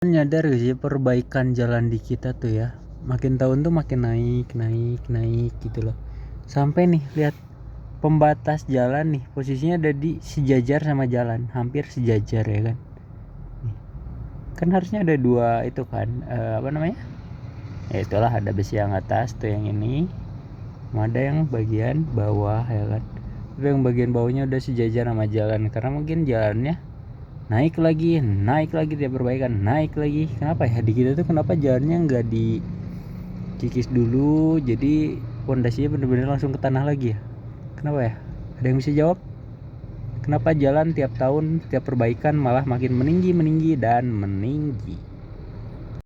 Nyadar gak sih perbaikan jalan di kita tuh ya, makin tahun tuh makin naik gitu loh. Sampai nih lihat pembatas jalan nih posisinya ada di sejajar sama jalan, hampir sejajar ya kan. Kan harusnya ada dua itu kan, apa namanya? Ya itulah, ada besi yang atas tuh yang ini, ada yang bagian bawah ya kan. Tapi yang bagian bawahnya udah sejajar sama jalan karena mungkin jalannya naik lagi dia perbaikan, naik lagi. Kenapa ya di kita tuh, kenapa jalannya nggak dikikis dulu jadi pondasinya bener-bener langsung ke tanah lagi ya? Kenapa ya? Ada yang bisa jawab? Kenapa jalan tiap tahun tiap perbaikan malah makin meninggi dan meninggi?